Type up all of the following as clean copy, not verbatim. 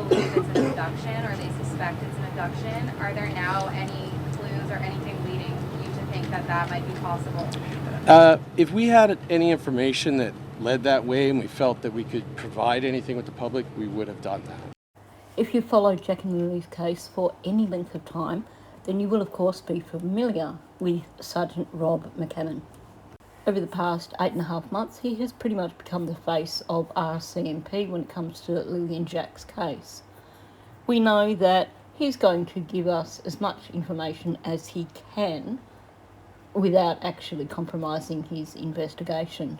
believe it's an abduction or they suspect it's an abduction. Are there now any clues or anything leading you to think that that might be possible? If we had any information that led that way and we felt that we could provide anything with the public, we would have done that. If you followed Jack and Lily's case for any length of time, then you will of course be familiar with Sergeant Rob McCammon. Over the past 8.5 months, he has pretty much become the face of RCMP when it comes to Lily and Jack's case. We know that he's going to give us as much information as he can without actually compromising his investigation.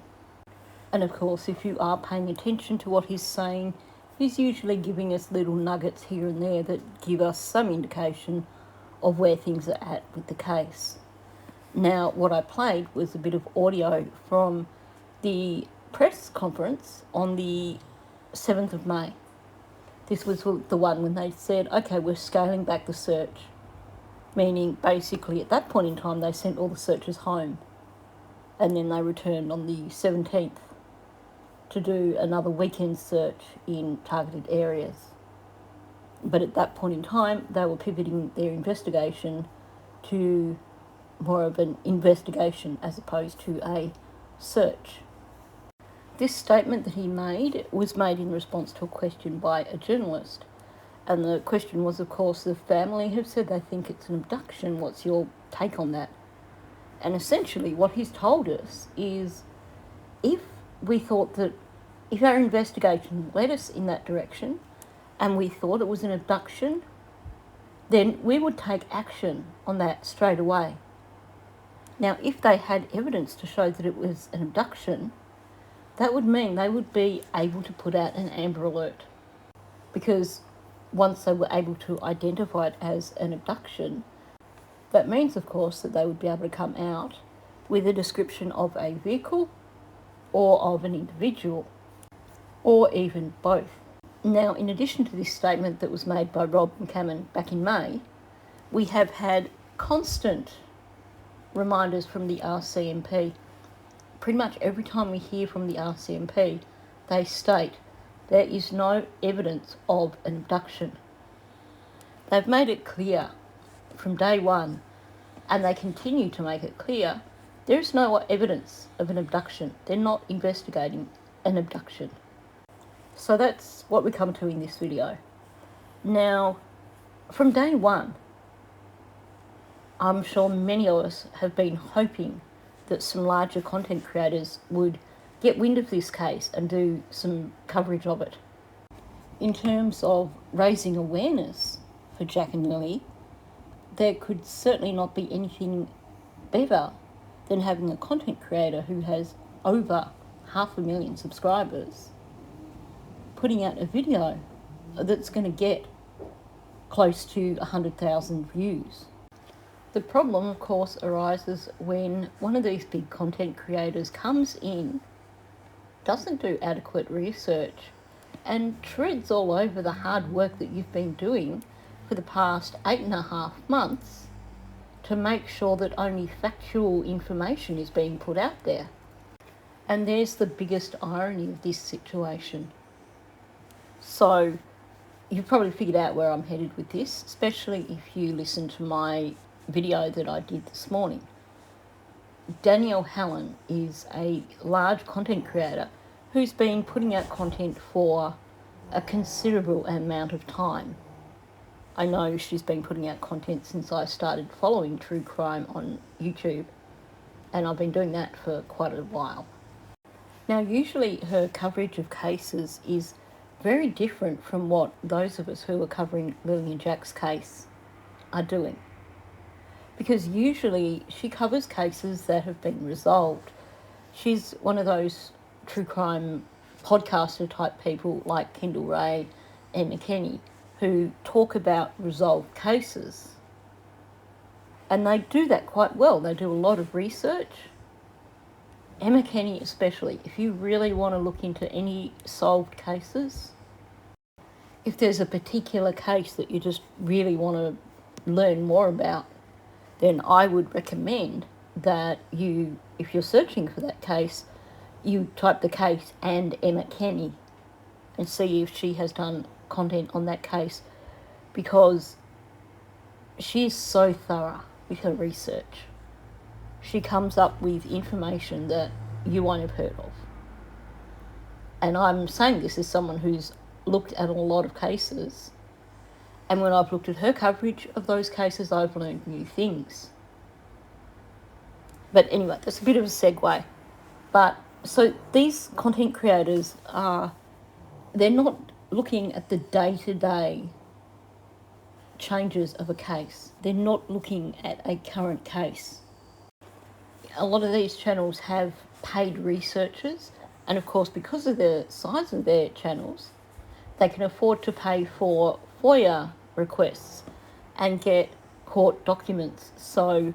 And of course, if you are paying attention to what he's saying, he's usually giving us little nuggets here and there that give us some indication of where things are at with the case. Now, what I played was a bit of audio from the press conference on the 7th of May. This was the one when they said, okay, we're scaling back the search. Meaning, basically, at that point in time, they sent all the searchers home. And then they returned on the 17th to do another weekend search in targeted areas. But at that point in time, they were pivoting their investigation to more of an investigation as opposed to a search. This statement that he made was made in response to a question by a journalist. And the question was, of course, the family have said they think it's an abduction. What's your take on that? And essentially what he's told us is if we thought that, if our investigation led us in that direction and we thought it was an abduction, then we would take action on that straight away. Now, if they had evidence to show that it was an abduction, that would mean they would be able to put out an Amber Alert. Because once they were able to identify it as an abduction, that means, of course, that they would be able to come out with a description of a vehicle or of an individual, or even both. Now, in addition to this statement that was made by Rob McCammon back in May, we have had constant reminders from the RCMP. Pretty much every time we hear from the RCMP, they state there is no evidence of an abduction. They've made it clear from day one, and they continue to make it clear, there is no evidence of an abduction. They're not investigating an abduction. So that's what we come to in this video. Now, from day one, I'm sure many of us have been hoping that some larger content creators would get wind of this case and do some coverage of it. In terms of raising awareness for Jack and Lily, there could certainly not be anything better than having a content creator who has over 500,000 subscribers putting out a video that's going to get close to 100,000 views. The problem, of course, arises when one of these big content creators comes in, doesn't do adequate research, and treads all over the hard work that you've been doing for the past 8.5 months to make sure that only factual information is being put out there. And there's the biggest irony of this situation. So you've probably figured out where I'm headed with this, especially if you listen to my video that I did this morning. Danielle Hallen is a large content creator who's been putting out content for a considerable amount of time. I know she's been putting out content since I started following true crime on YouTube, and I've been doing that for quite a while. Now, usually her coverage of cases is very different from what those of us who are covering Lily and Jack's case are doing. Because usually she covers cases that have been resolved. She's one of those true crime podcaster type people like Kendall Ray and McKenny who talk about resolved cases. And they do that quite well. They do a lot of research. Emma Kenny especially, if you really want to look into any solved cases, if there's a particular case that you just really want to learn more about, then I would recommend that you, if you're searching for that case, you type the case and Emma Kenny and see if she has done content on that case because she's so thorough with her research. She comes up with information that you won't have heard of. And I'm saying this as someone who's looked at a lot of cases, and when I've looked at her coverage of those cases, I've learned new things. But anyway, that's a bit of a segue. But so these content creators they're not looking at the day-to-day changes of a case. They're not looking at a current case. A lot of these channels have paid researchers, and of course, because of the size of their channels, they can afford to pay for FOIA requests and get court documents. So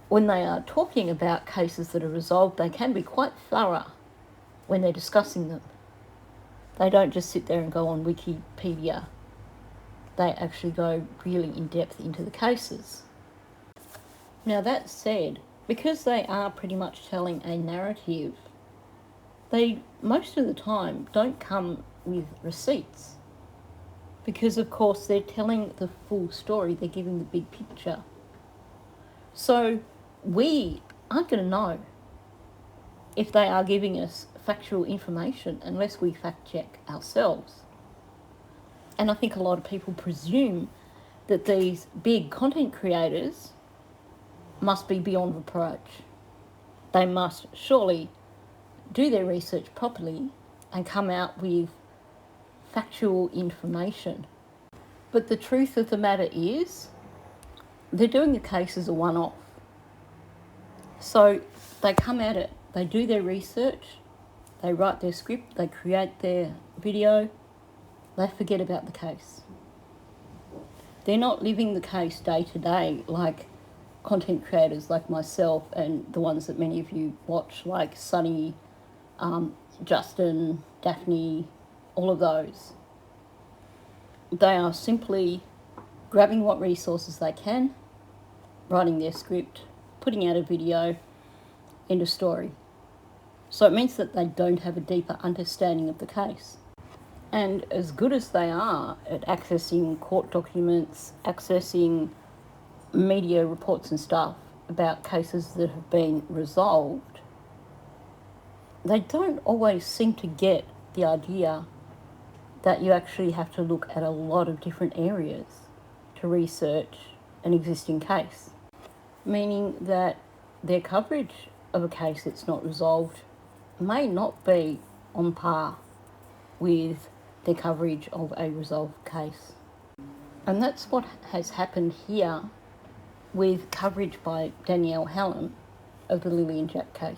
when they are talking about cases that are resolved, they can be quite thorough when they're discussing them. They don't just sit there and go on Wikipedia. They actually go really in depth into the cases. Now that said, because they are pretty much telling a narrative, they most of the time don't come with receipts. Because of course they're telling the full story, they're giving the big picture. So we aren't going to know if they are giving us factual information unless we fact check ourselves. And I think a lot of people presume that these big content creators must be beyond reproach. They must surely do their research properly and come out with factual information. But the truth of the matter is, they're doing the case as a one-off. So they come at it, they do their research, they write their script, they create their video, they forget about the case. They're not living the case day to day like content creators like myself and the ones that many of you watch, like Sunny, Justin, Daphne, all of those. They are simply grabbing what resources they can, writing their script, putting out a video, end of story. So it means that they don't have a deeper understanding of the case. And as good as they are at accessing court documents, accessing media reports and stuff about cases that have been resolved, they don't always seem to get the idea that you actually have to look at a lot of different areas to research an existing case. Meaning that their coverage of a case that's not resolved may not be on par with their coverage of a resolved case. And that's what has happened here with coverage by Danielle Hallam of the Lily and Jack case.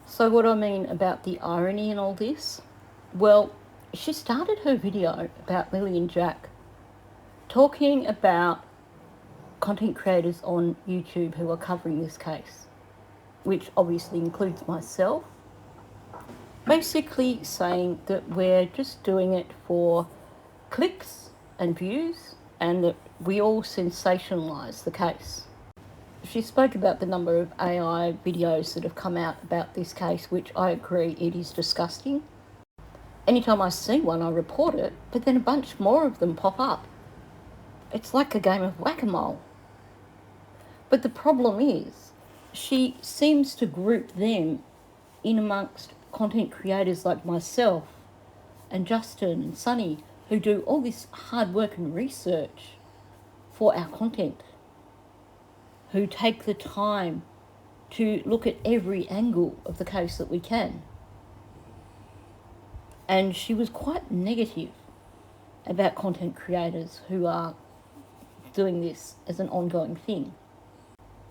So what I mean about the irony in all this? Well, she started her video about Lily and Jack talking about content creators on YouTube who are covering this case, which obviously includes myself, basically saying that we're just doing it for clicks and views and that we all sensationalise the case. She spoke about the number of AI videos that have come out about this case, which I agree, it is disgusting. Anytime I see one, I report it, but then a bunch more of them pop up. It's like a game of whack-a-mole. But the problem is, she seems to group them in amongst content creators like myself and Justin and Sunny, who do all this hard work and research for our content, who take the time to look at every angle of the case that we can. And she was quite negative about content creators who are doing this as an ongoing thing.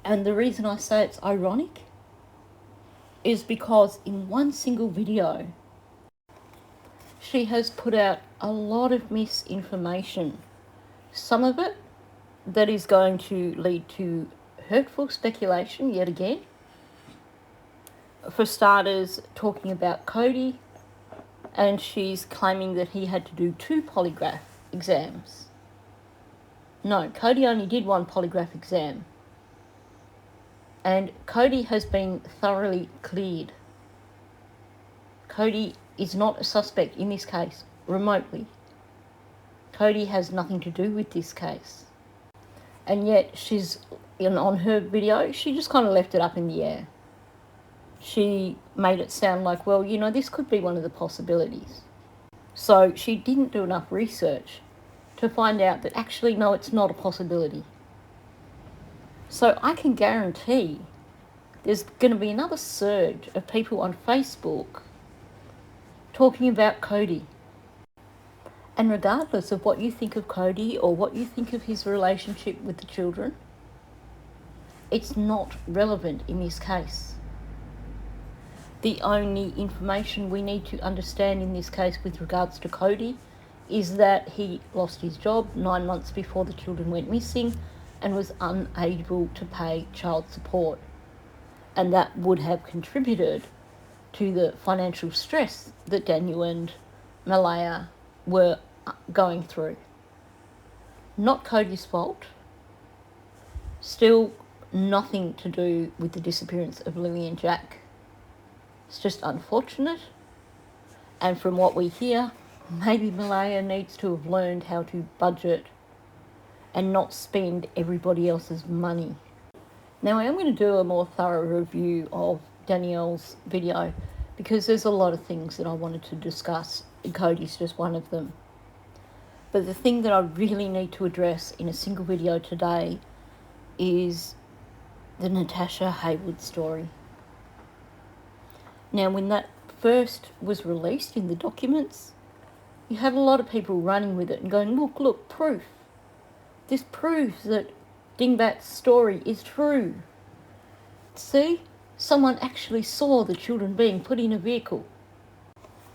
And the reason I say it's ironic is because in one single video, she has put out a lot of misinformation. Some of it that is going to lead to hurtful speculation yet again. For starters, talking about Cody, and she's claiming that he had to do 2 polygraph exams. No, Cody only did 1 polygraph exam. And Cody has been thoroughly cleared. Cody is not a suspect in this case, remotely. Cody has nothing to do with this case. And yet on her video, she just kind of left it up in the air. She made it sound like, well, this could be one of the possibilities. So she didn't do enough research to find out that actually, no, it's not a possibility. So I can guarantee there's going to be another surge of people on Facebook talking about Cody. And regardless of what you think of Cody or what you think of his relationship with the children, it's not relevant in this case. The only information we need to understand in this case with regards to Cody is that he lost his job 9 months before the children went missing and was unable to pay child support. And that would have contributed to the financial stress that Daniel and Malaya were going through. Not Cody's fault. Still nothing to do with the disappearance of Lily and Jack. It's just unfortunate. And from what we hear, maybe Malaya needs to have learned how to budget and not spend everybody else's money. Now, I am going to do a more thorough review of Danielle's video because there's a lot of things that I wanted to discuss, and Cody's just one of them. But the thing that I really need to address in a single video today is the Natasha Haywood story. Now, when that first was released in the documents, you had a lot of people running with it and going, look, proof. This proves that Dingbat's story is true. See, someone actually saw the children being put in a vehicle.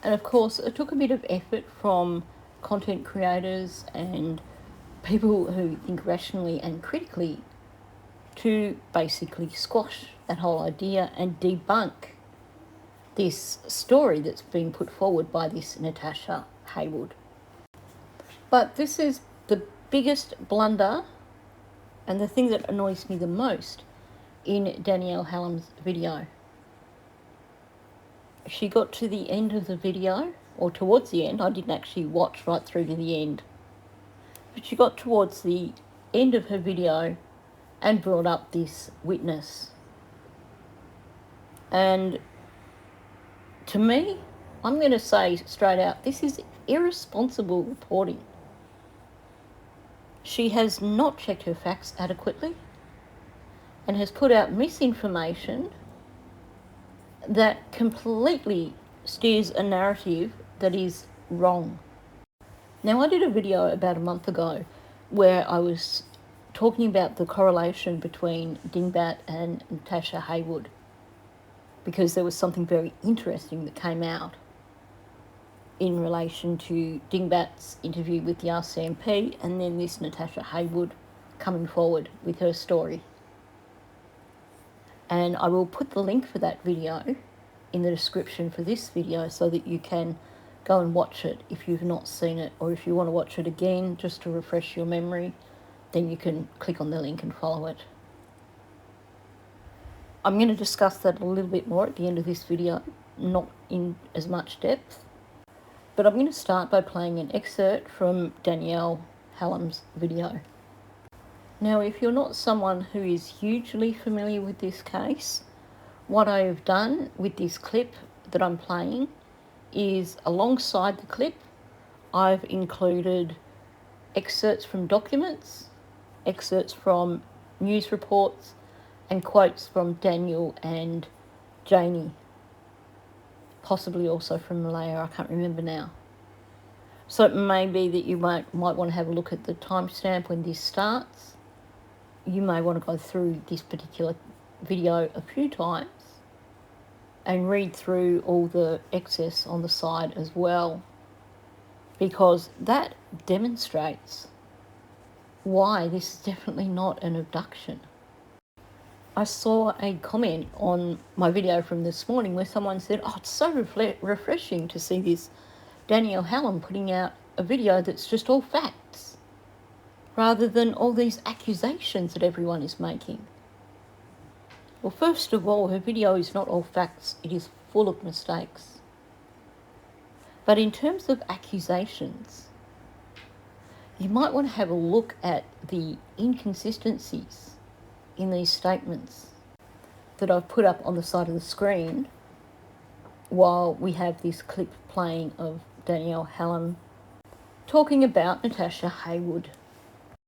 And of course, it took a bit of effort from content creators and people who think rationally and critically to basically squash that whole idea and debunk this story that's being put forward by this Natasha Haywood. But this is the biggest blunder and the thing that annoys me the most in Danielle Hallam's video. She got to the end of the video, or towards the end. I didn't actually watch right through to the end. But she got towards the end of her video and brought up this witness. And to me, I'm going to say straight out, this is irresponsible reporting. She has not checked her facts adequately and has put out misinformation that completely steers a narrative that is wrong. Now, I did a video about a month ago where I was talking about the correlation between Dingbat and Natasha Haywood because there was something very interesting that came out in relation to Dingbat's interview with the RCMP and then this Natasha Haywood coming forward with her story. And I will put the link for that video in the description for this video so that you can go and watch it if you've not seen it, or if you want to watch it again just to refresh your memory, then you can click on the link and follow it. I'm going to discuss that a little bit more at the end of this video, not in as much depth. But I'm going to start by playing an excerpt from Danielle Hallam's video. Now, if you're not someone who is hugely familiar with this case, what I have done with this clip that I'm playing is alongside the clip, I've included excerpts from documents, excerpts from news reports, and quotes from Daniel and Janie. Possibly also from Malaya, I can't remember now. So it may be that you might want to have a look at the timestamp when this starts. You may want to go through this particular video a few times and read through all the excess on the side as well, because that demonstrates why this is definitely not an abduction. I saw a comment on my video from this morning where someone said, it's so refreshing to see this Danielle Hallam putting out a video that's just all facts, rather than all these accusations that everyone is making. Well, first of all, her video is not all facts, it is full of mistakes. But in terms of accusations, you might want to have a look at the inconsistencies in these statements that I've put up on the side of the screen while we have this clip playing of Danielle Hallam talking about Natasha Haywood.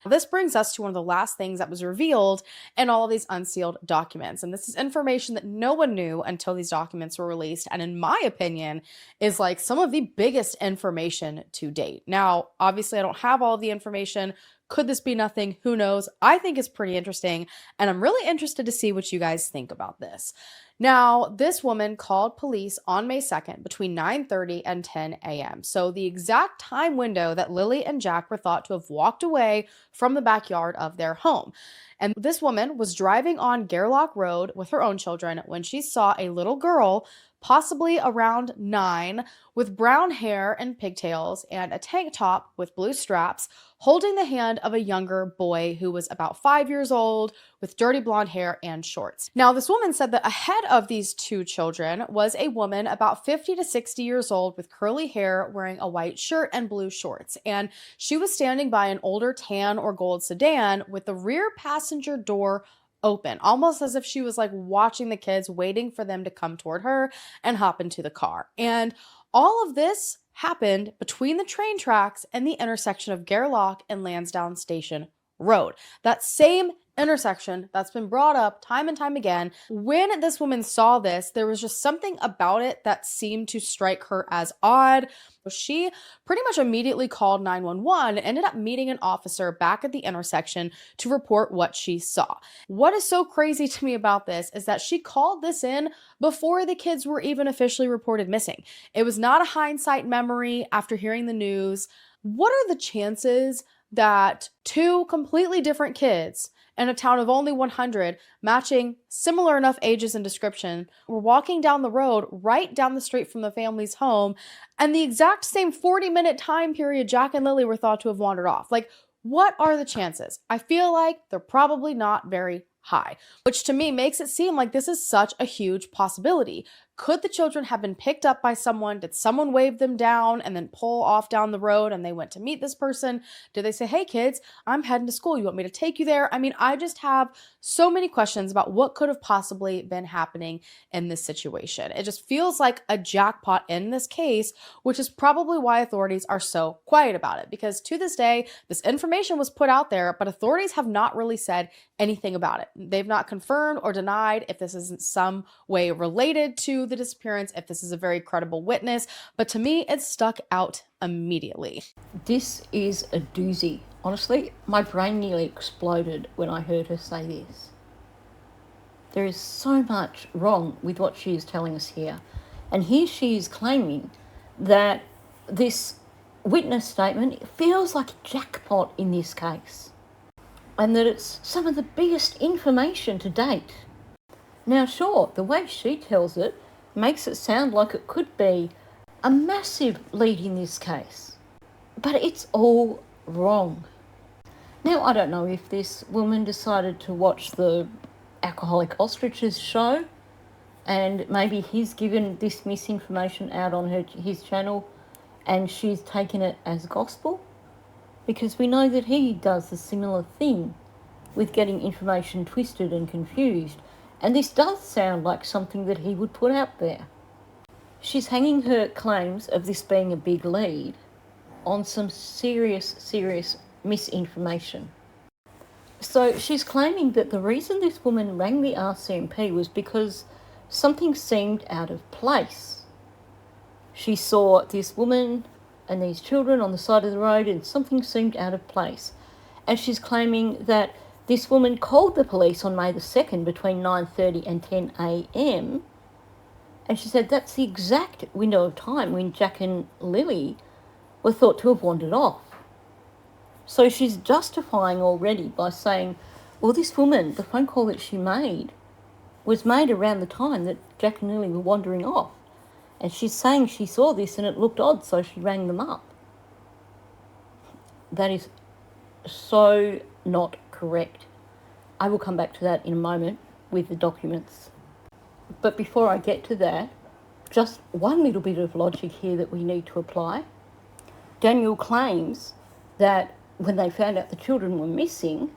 This brings us to one of the last things that was revealed in all of these unsealed documents. And this is information that no one knew until these documents were released. And in my opinion, is like some of the biggest information to date. Now, obviously, I don't have all of the information. Could this be nothing? Who knows? I think it's pretty interesting. And I'm really interested to see what you guys think about this. Now, this woman called police on May 2nd between 9:30 and 10 a.m. So the exact time window that Lily and Jack were thought to have walked away from the backyard of their home. And this woman was driving on Gerlach Road with her own children when she saw a little girl, possibly around 9, with brown hair and pigtails and a tank top with blue straps, holding the hand of a younger boy who was about 5 years old with dirty blonde hair and shorts. Now, this woman said that ahead of these two children was a woman about 50 to 60 years old with curly hair wearing a white shirt and blue shorts. And she was standing by an older tan or gold sedan with the rear passenger door open, almost as if she was like watching the kids, waiting for them to come toward her and hop into the car. And all of this happened between the train tracks and the intersection of Gerlach and Lansdowne Station Road. That same intersection that's been brought up time and time again. When this woman saw this, there was just something about it that seemed to strike her as odd. She pretty much immediately called 911 and ended up meeting an officer back at the intersection to report what she saw. What is so crazy to me about this is that she called this in before the kids were even officially reported missing. It was not a hindsight memory after hearing the news. What are the chances that two completely different kids in a town of only 100, matching similar enough ages and description, were walking down the road right down the street from the family's home, and the exact same 40-minute time period Jack and Lily were thought to have wandered off? Like, what are the chances? I feel like they're probably not very high, which to me makes it seem like this is such a huge possibility. Could the children have been picked up by someone? Did someone wave them down and then pull off down the road and they went to meet this person? Did they say, hey kids, I'm heading to school. You want me to take you there? I mean, I just have so many questions about what could have possibly been happening in this situation. It just feels like a jackpot in this case, which is probably why authorities are so quiet about it. Because to this day, this information was put out there, but authorities have not really said anything about it. They've not confirmed or denied if this is in some way related to the disappearance, if this is a very credible witness, but to me, it stuck out immediately. This is a doozy. Honestly, my brain nearly exploded when I heard her say this. There is so much wrong with what she is telling us here. And here she is claiming that this witness statement feels like a jackpot in this case, and that it's some of the biggest information to date. Now, sure, the way she tells it makes it sound like it could be a massive lead in this case, but it's all wrong. Now, I don't know if this woman decided to watch the Alcoholic Ostriches show and maybe he's given this misinformation out on his channel and she's taken it as gospel, because we know that he does a similar thing with getting information twisted and confused, and this does sound like something that he would put out there. She's hanging her claims of this being a big lead on some serious misinformation. So she's claiming that the reason this woman rang the RCMP was because something seemed out of place. She saw this woman and these children on the side of the road and something seemed out of place. And she's claiming that this woman called the police on May the 2nd between 9:30 and 10 a.m. And she said that's the exact window of time when Jack and Lily were thought to have wandered off. So she's justifying already by saying, well, this woman, the phone call that she made, was made around the time that Jack and Lily were wandering off. And she's saying she saw this and it looked odd, so she rang them up. That is so not correct. I will come back to that in a moment with the documents. But before I get to that, just one little bit of logic here that we need to apply. Daniel claims that when they found out the children were missing,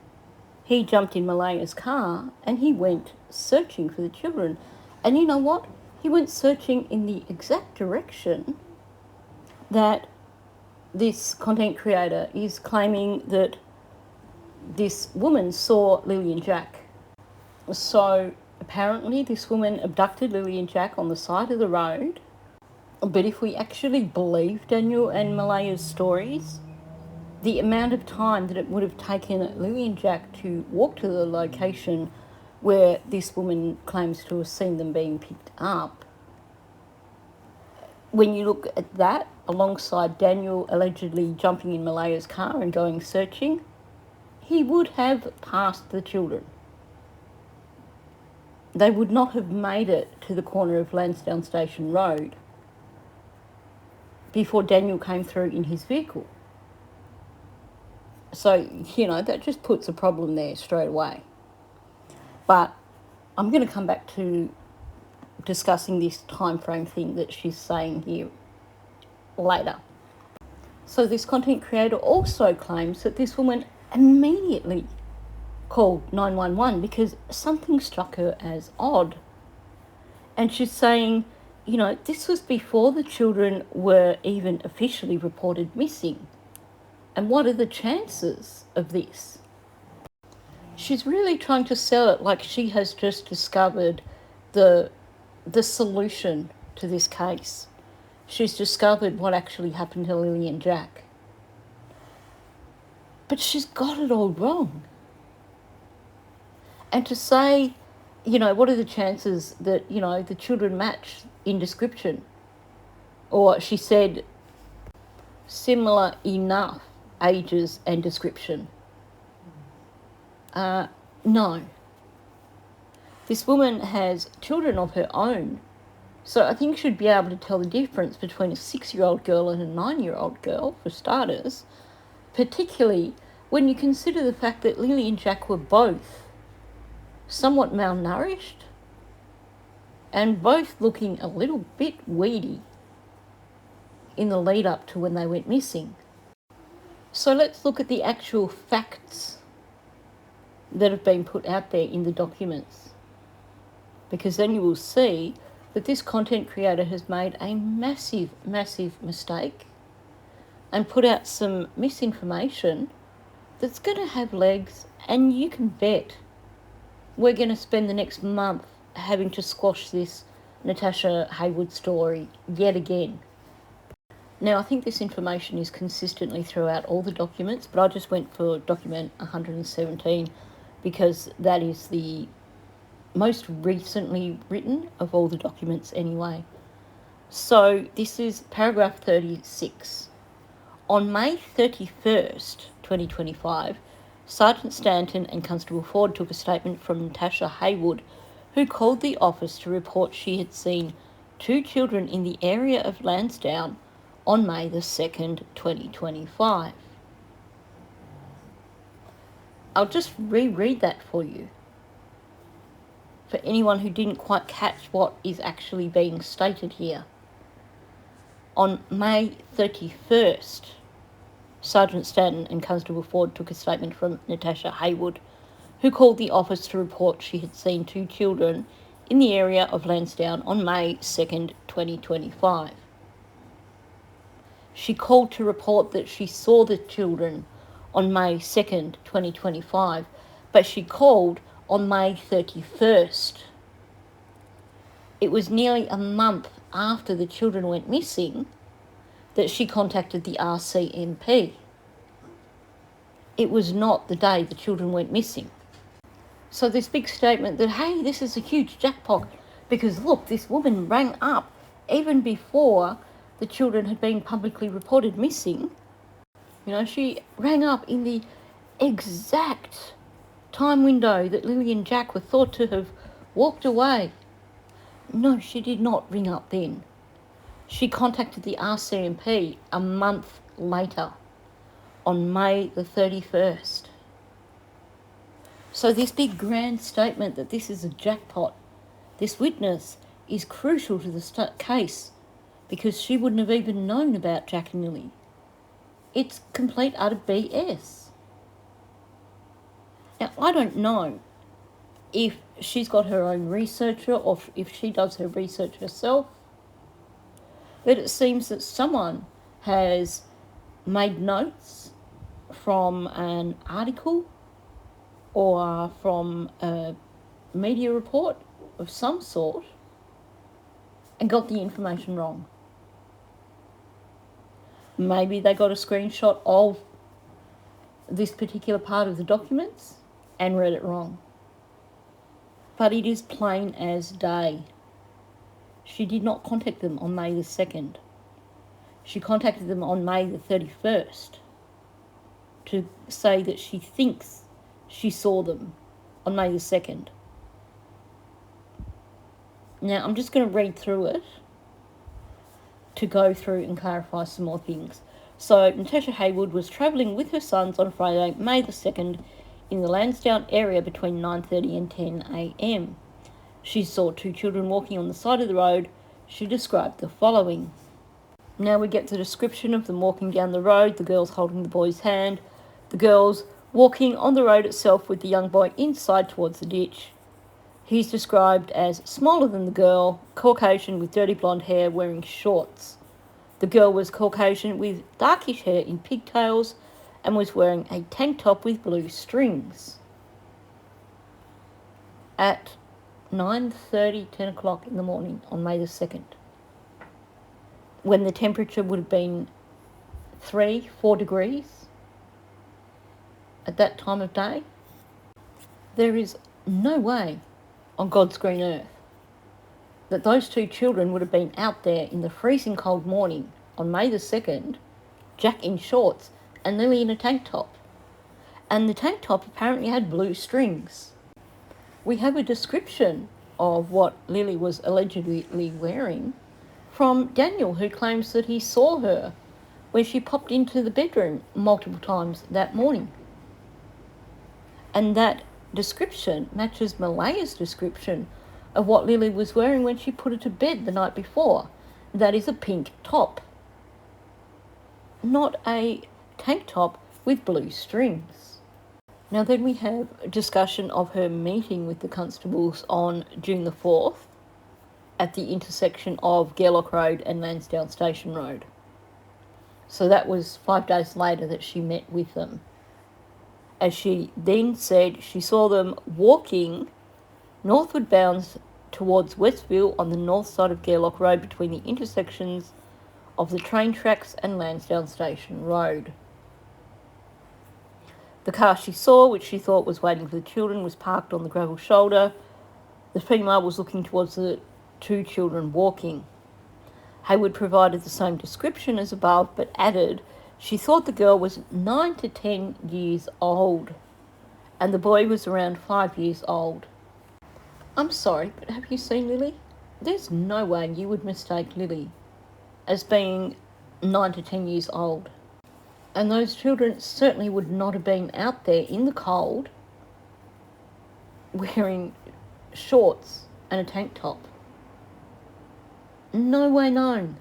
he jumped in Malaya's car and he went searching for the children. And you know what? He went searching in the exact direction that this content creator is claiming that this woman saw Lily and Jack. So apparently this woman abducted Lily and Jack on the side of the road. But if we actually believe Daniel and Malaya's stories, the amount of time that it would have taken Lily and Jack to walk to the location where this woman claims to have seen them being picked up, when you look at that alongside Daniel allegedly jumping in Malaya's car and going searching, he would have passed the children. They would not have made it to the corner of Lansdowne Station Road before Daniel came through in his vehicle. So, you know, that just puts a problem there straight away. But I'm going to come back to discussing this time frame thing that she's saying here later. So this content creator also claims that this woman immediately called 911 because something struck her as odd. And she's saying, you know, this was before the children were even officially reported missing. And what are the chances of this? She's really trying to sell it like she has just discovered the solution to this case. She's discovered what actually happened to Lily and Jack. But she's got it all wrong. And to say, you know, what are the chances that, you know, the children match in description? Or she said similar enough ages and description. No. This woman has children of her own, so I think she'd be able to tell the difference between a 6-year-old girl and a 9-year-old girl, for starters, particularly when you consider the fact that Lily and Jack were both somewhat malnourished and both looking a little bit weedy in the lead up to when they went missing. So let's look at the actual facts that have been put out there in the documents, because then you will see that this content creator has made a massive, massive mistake and put out some misinformation that's going to have legs, and you can bet we're going to spend the next month having to squash this Natasha Haywood story yet again. Now, I think this information is consistently throughout all the documents, but I just went for document 117 because that is the most recently written of all the documents anyway. So this is paragraph 36. On May 31st, 2025, Sergeant Stanton and Constable Ford took a statement from Natasha Haywood, who called the office to report she had seen 2 children in the area of Lansdowne on May the 2nd, 2025. I'll just reread that for you, for anyone who didn't quite catch what is actually being stated here. On May 31st, Sergeant Stanton and Constable Ford took a statement from Natasha Haywood, who called the office to report she had seen 2 children in the area of Lansdowne on May 2nd, 2025. She called to report that she saw the children on May 2nd, 2025, but she called on May 31st. It was nearly a month after the children went missing that she contacted the RCMP. It was not the day the children went missing. So this big statement that, hey, this is a huge jackpot because look, this woman rang up even before the children had been publicly reported missing. You know, she rang up in the exact time window that Lily and Jack were thought to have walked away. No, she did not ring up then. She contacted the RCMP a month later, on May the 31st. So this big grand statement that this is a jackpot, this witness is crucial to the case because she wouldn't have even known about Jack and Lily It's complete utter BS. Now, I don't know if she's got her own researcher or if she does her research herself, but it seems that someone has made notes from an article or from a media report of some sort and got the information wrong. Maybe they got a screenshot of this particular part of the documents and read it wrong. But it is plain as day. She did not contact them on May the 2nd. She contacted them on May the 31st to say that she thinks she saw them on May the 2nd. Now, I'm just going to read through it to go through and clarify some more things. So, Natasha Haywood was travelling with her sons on Friday, May the 2nd, in the Lansdowne area between 9:30 and 10 a.m. She saw two children walking on the side of the road. She described the following. Now we get the description of them walking down the road, the girls holding the boy's hand, the girls walking on the road itself with the young boy inside towards the ditch. He's described as smaller than the girl, Caucasian with dirty blonde hair, wearing shorts. The girl was Caucasian with darkish hair in pigtails and was wearing a tank top with blue strings. At 9:30, 10 o'clock in the morning on May the 2nd, when the temperature would have been 3-4 degrees at that time of day, there is no way on God's green earth that those two children would have been out there in the freezing cold morning on May the 2nd, Jack in shorts and Lily in a tank top. And the tank top apparently had blue strings. We have a description of what Lily was allegedly wearing from Daniel, who claims that he saw her when she popped into the bedroom multiple times that morning. And that description matches Malaya's description of what Lily was wearing when she put her to bed the night before. That is a pink top, not a tank top with blue strings. Now then we have a discussion of her meeting with the constables on June the 4th at the intersection of Gairloch Road and Lansdowne Station Road. So that was 5 days later that she met with them. As she then said, she saw them walking northward bound towards Westville on the north side of Gairloch Road between the intersections of the train tracks and Lansdowne Station Road. The car she saw, which she thought was waiting for the children, was parked on the gravel shoulder. The female was looking towards the two children walking. Haywood provided the same description as above, but added she thought the girl was 9 to 10 years old and the boy was around 5 years old. I'm sorry, but have you seen Lily? There's no way you would mistake Lily as being 9 to 10 years old. And those children certainly would not have been out there in the cold wearing shorts and a tank top. No way known.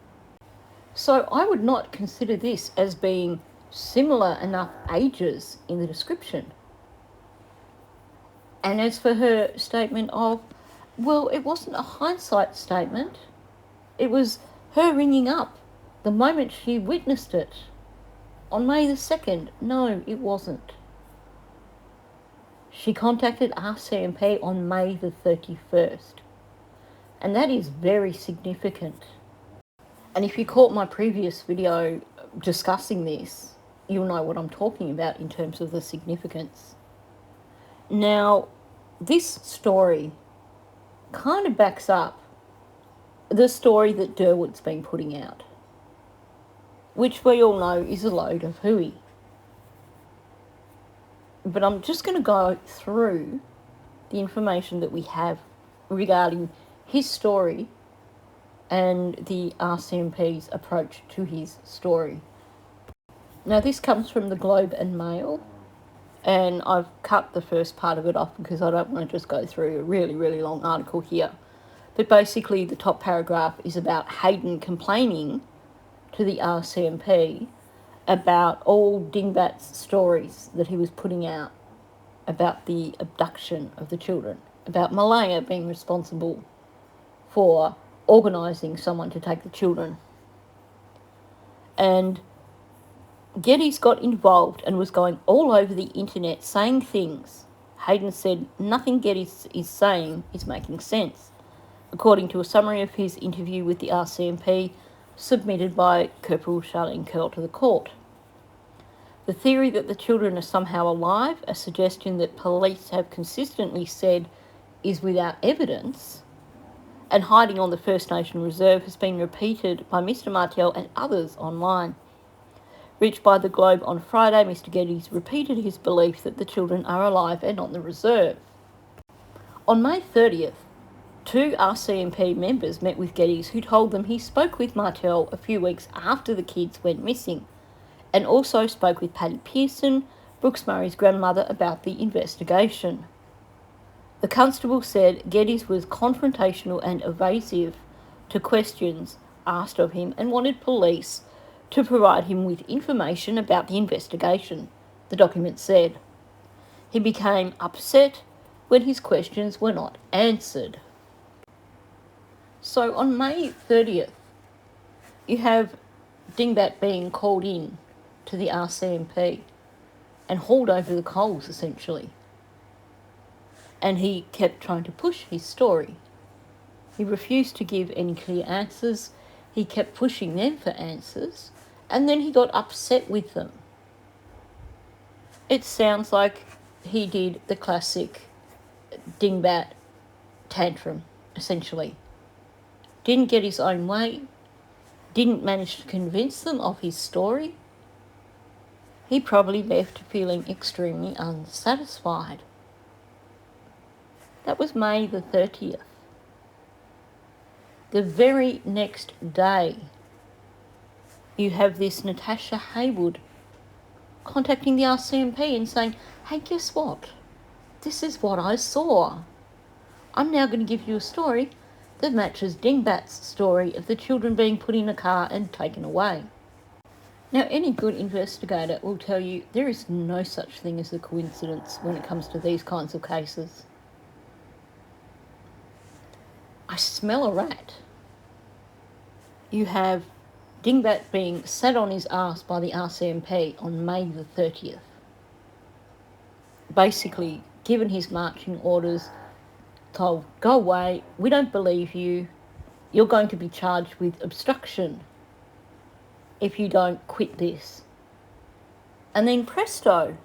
So I would not consider this as being similar enough ages in the description. And as for her statement of, well, it wasn't a hindsight statement. It was her ringing up the moment she witnessed it on May the 2nd. No, it wasn't. She contacted RCMP on May the 31st. And that is very significant. And if you caught my previous video discussing this, you'll know what I'm talking about in terms of the significance. Now, this story kind of backs up the story that Derwood's been putting out, which we all know is a load of hooey. But I'm just going to go through the information that we have regarding his story and the RCMP's approach to his story. Now, this comes from the Globe and Mail, and I've cut the first part of it off because I don't want to just go through a really, really long article here. But basically, the top paragraph is about Hayden complaining to the RCMP about all Dingbat's stories that he was putting out about the abduction of the children, about Malaya being responsible for organising someone to take the children. And Geddes got involved and was going all over the internet saying things. Hayden said nothing Geddes is saying is making sense, according to a summary of his interview with the RCMP submitted by Corporal Charlene Curl to the court. The theory that the children are somehow alive, a suggestion that police have consistently said is without evidence, and hiding on the First Nation Reserve has been repeated by Mr Martel and others online. Reached by the Globe on Friday, Mr Geddes repeated his belief that the children are alive and on the reserve. On May 30th, 2 RCMP members met with Geddes, who told them he spoke with Martel a few weeks after the kids went missing, and also spoke with Paddy Pearson, Brooks Murray's grandmother, about the investigation. The constable said Geddes was confrontational and evasive to questions asked of him and wanted police to provide him with information about the investigation, the document said. He became upset when his questions were not answered. So on May 30th, you have Dingbat being called in to the RCMP and hauled over the coals, essentially. And he kept trying to push his story. He refused to give any clear answers. He kept pushing them for answers, and then he got upset with them. It sounds like he did the classic Dingbat tantrum, essentially. Didn't get his own way, didn't manage to convince them of his story. He probably left feeling extremely unsatisfied. That was May the 30th. The very next day, you have this Natasha Haywood contacting the RCMP and saying, hey, guess what? This is what I saw. I'm now going to give you a story that matches Dingbat's story of the children being put in a car and taken away. Now, any good investigator will tell you there is no such thing as a coincidence when it comes to these kinds of cases. I smell a rat. You have Dingbat being sat on his ass by the RCMP on May the 30th. Basically, given his marching orders, told, go away, we don't believe you, you're going to be charged with obstruction if you don't quit this. And then presto,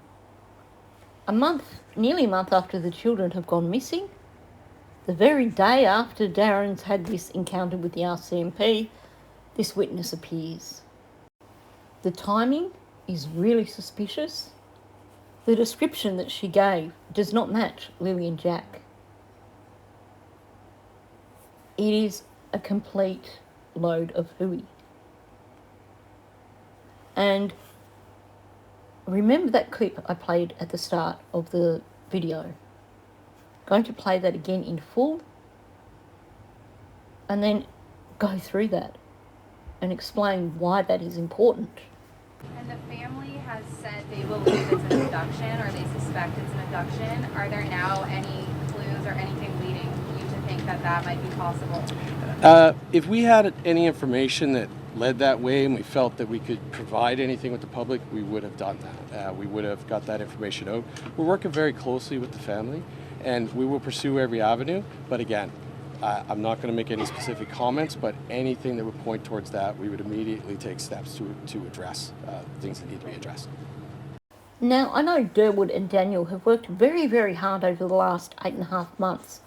nearly a month after the children have gone missing, the very day after Darren's had this encounter with the RCMP, this witness appears. The timing is really suspicious. The description that she gave does not match Lily and Jack. It is a complete load of hooey. And remember that clip I played at the start of the video? Going to play that again in full and then go through that and explain why that is important. And the family has said they believe it's an abduction, or they suspect it's an abduction. Are there now any clues or anything leading you to think that that might be possible? If we had any information that led that way and we felt that we could provide anything with the public, we would have done that. We would have got that information out. We're working very closely with the family, and we will pursue every avenue. But again, I'm not going to make any specific comments, but anything that would point towards that, we would immediately take steps to address things that need to be addressed. Now, I know Derwood and Daniel have worked very, very hard over the last 8.5 months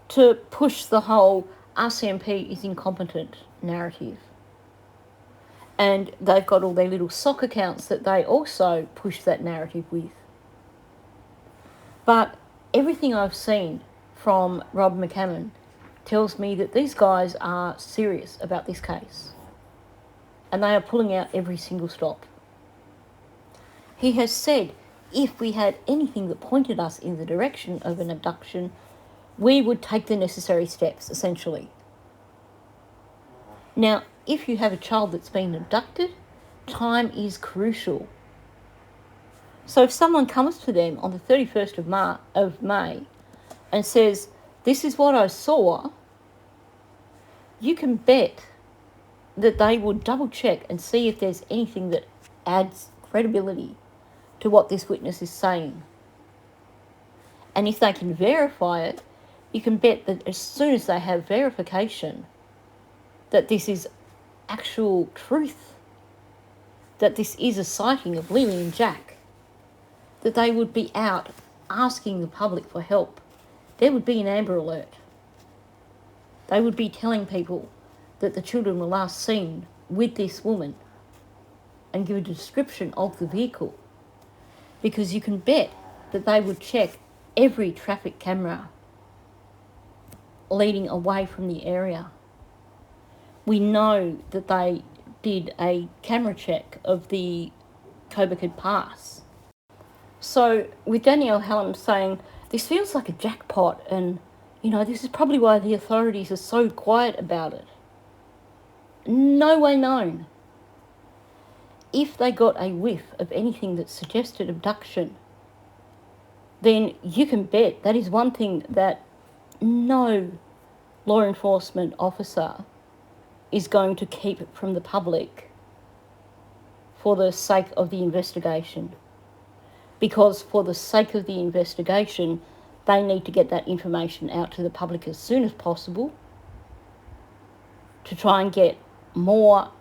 to push the whole RCMP is incompetent narrative. And they've got all their little sock accounts that they also push that narrative with. But everything I've seen from Rob McCammon tells me that these guys are serious about this case. And they are pulling out every single stop. He has said if we had anything that pointed us in the direction of an abduction, we would take the necessary steps, essentially. Now, if you have a child that's been abducted, time is crucial. So if someone comes to them on the 31st of May and says, this is what I saw, you can bet that they would double check and see if there's anything that adds credibility to what this witness is saying. And if they can verify it, you can bet that as soon as they have verification that this is actual truth, that this is a sighting of Lily and Jack, that they would be out asking the public for help. There would be an Amber Alert. They would be telling people that the children were last seen with this woman and give a description of the vehicle, because you can bet that they would check every traffic camera leading away from the area. We know that they did a camera check of the Coburg Pass. So with Danielle Hallam saying, this feels like a jackpot and, this is probably why the authorities are so quiet about it. No way known. If they got a whiff of anything that suggested abduction, then you can bet that is one thing that no law enforcement officer is going to keep from the public for the sake of the investigation. Because for the sake of the investigation, they need to get that information out to the public as soon as possible to try and get more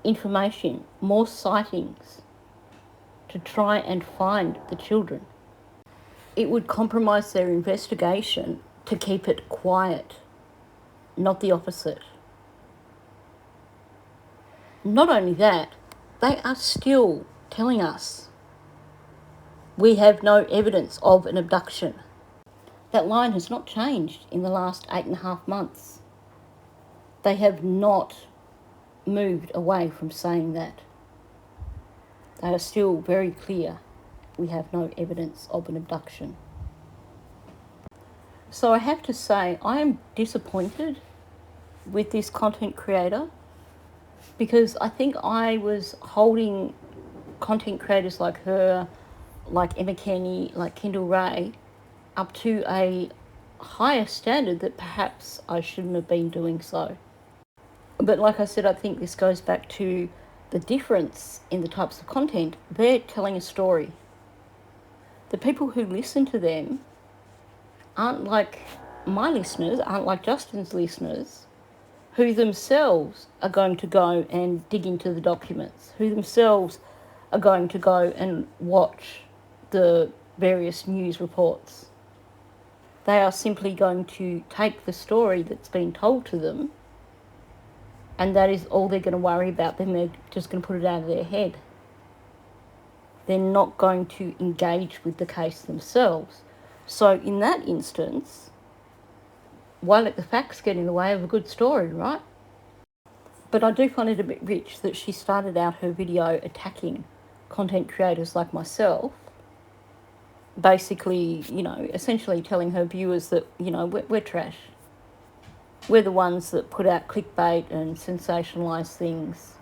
information, more sightings, to try and find the children. It would compromise their investigation to keep it quiet, not the opposite. Not only that, they are still telling us we have no evidence of an abduction. That line has not changed in the last 8.5 months. They have not moved away from saying that. They are still very clear. We have no evidence of an abduction. So I have to say, I am disappointed with this content creator, because I think I was holding content creators like her, like Emma Kenny, like Kendall Ray, up to a higher standard that perhaps I shouldn't have been doing so. But like I said, I think this goes back to the difference in the types of content. They're telling a story. The people who listen to them aren't like my listeners, aren't like Justin's listeners, who themselves are going to go and dig into the documents, who themselves are going to go and watch the various news reports. They are simply going to take the story that's been told to them, and that is all they're going to worry about. Then they're just going to put it out of their head. They're not going to engage with the case themselves. So in that instance, why let the facts get in the way of a good story, right? But I do find it a bit rich that she started out her video attacking content creators like myself, basically, essentially telling her viewers that, we're trash. We're the ones that put out clickbait and sensationalise things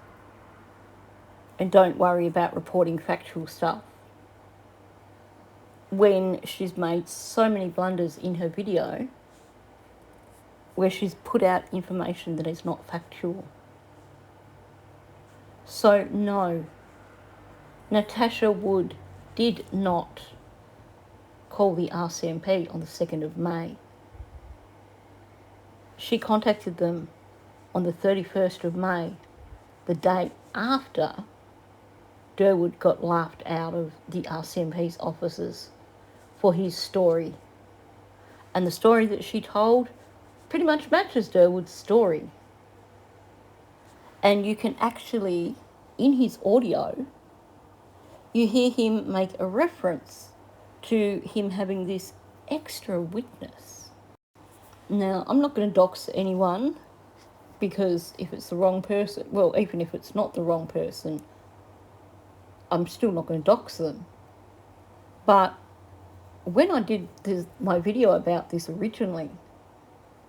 and don't worry about reporting factual stuff, when she's made so many blunders in her video where she's put out information that is not factual. So no, Natasha Wood did not call the RCMP on the 2nd of May. She contacted them on the 31st of May, the day after Derwood got laughed out of the RCMP's offices for his story. And the story that she told pretty much matches Derwood's story. And you can actually, in his audio, you hear him make a reference to him having this extra witness. Now, I'm not going to dox anyone, because if it's the wrong person, well, even if it's not the wrong person, I'm still not going to dox them. But when I did my video about this originally,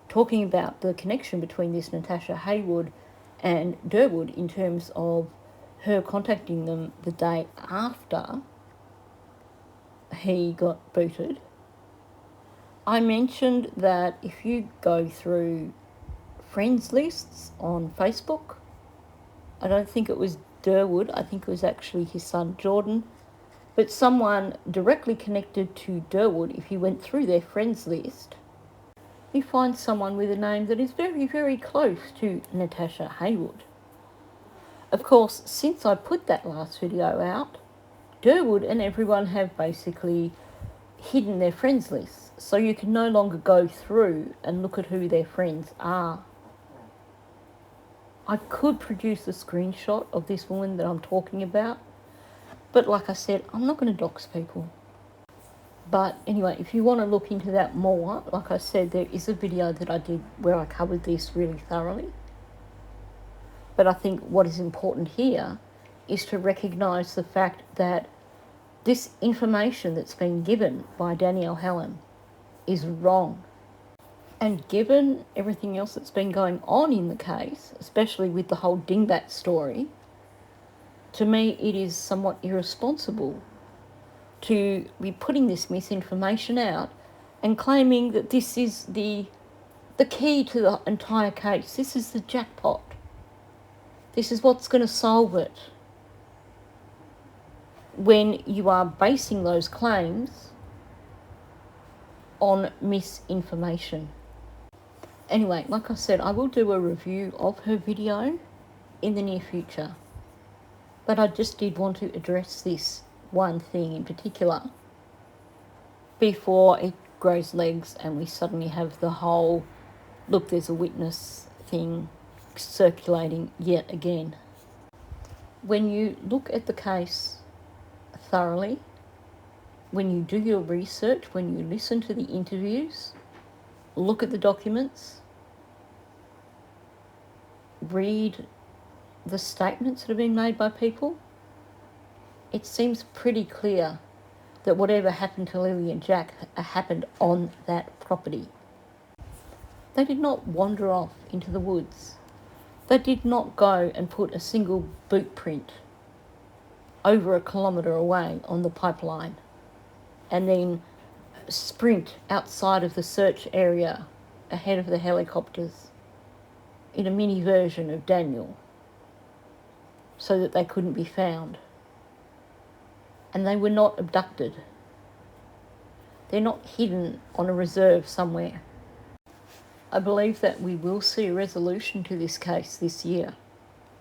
talking about the connection between this Natasha Haywood and Derwood in terms of her contacting them the day after he got booted. I mentioned that if you go through friends lists on Facebook, I don't think it was Derwood, I think it was actually his son Jordan, but someone directly connected to Derwood, if you went through their friends list, you find someone with a name that is very, very close to Natasha Haywood. Of course, since I put that last video out, Derwood and everyone have basically hidden their friends lists, so you can no longer go through and look at who their friends are. I could produce a screenshot of this woman that I'm talking about, but like I said, I'm not going to dox people. But anyway, if you want to look into that more, like I said, there is a video that I did where I covered this really thoroughly. But I think what is important here is to recognise the fact that this information that's been given by Danielle Helen is wrong. And given everything else that's been going on in the case, especially with the whole dingbat story, to me it is somewhat irresponsible to be putting this misinformation out and claiming that this is the key to the entire case. This is the jackpot. This is what's going to solve it. When you are basing those claims on misinformation. Anyway, like I said, I will do a review of her video in the near future. But I just did want to address this one thing in particular before it grows legs and we suddenly have the whole, look, there's a witness thing circulating yet again. When you look at the case thoroughly, when you do your research, when you listen to the interviews, look at the documents, read the statements that have been made by people, it seems pretty clear that whatever happened to Lily and Jack happened on that property. They did not wander off into the woods. They did not go and put a single boot print over 1 kilometre away on the pipeline and then sprint outside of the search area ahead of the helicopters in a mini version of Daniel so that they couldn't be found. And they were not abducted. They're not hidden on a reserve somewhere. I believe that we will see a resolution to this case this year.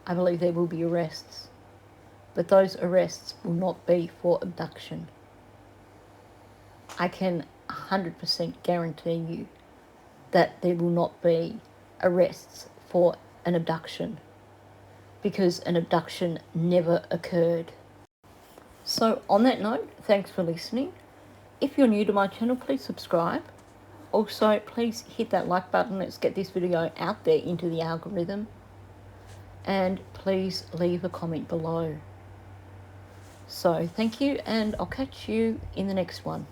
I believe there will be arrests. But those arrests will not be for abduction. I can 100% guarantee you that there will not be arrests for an abduction, because an abduction never occurred. So on that note, thanks for listening. If you're new to my channel, please subscribe. Also, please hit that like button. Let's get this video out there into the algorithm. And please leave a comment below. So thank you, and I'll catch you in the next one.